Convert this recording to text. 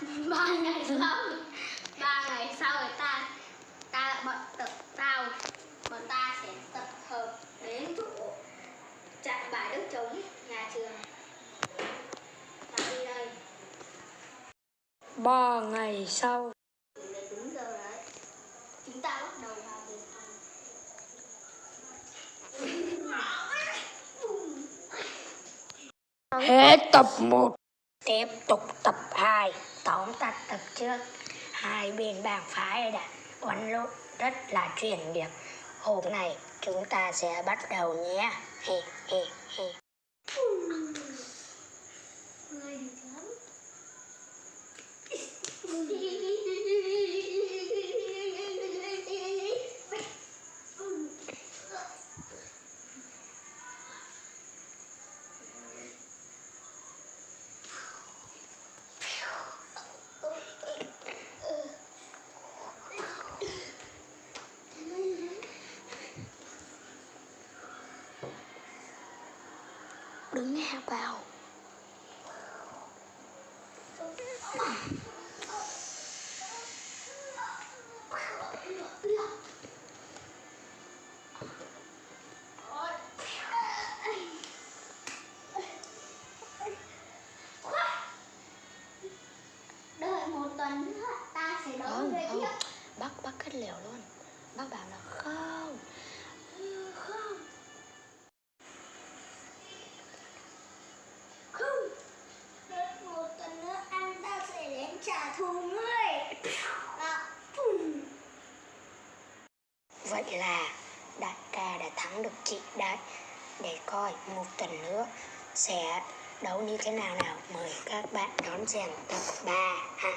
ba ngày sau 3 ngày sau thì bọn ta sẽ tập hợp đến chỗ trại bãi đất trống nhà trường. Ta đi đây. 3 ngày sau. Đúng giờ đấy. Chúng ta bắt đầu vào việc. Hết tập 1, tiếp tục tập 2. Tóm tắt tập trước. Hai bên bang phái đã quấn lộn rất là chuyên nghiệp. Hôm nay chúng ta sẽ bắt đầu nhé. Hi hi hi. Người được lắm. Đứng nghe vào. Đợi 1 tuần nữa ta sẽ đấu về tiếp. Bác kết liễu luôn. Bác bảo là không. Đợi 1 tuần nữa anh ta sẽ đến trả thù ngươi. Vậy là đại ca đã thắng được chị đấy. Để coi 1 tuần nữa sẽ đấu như thế nào nào. Mời các bạn đón xem tập 3 ha.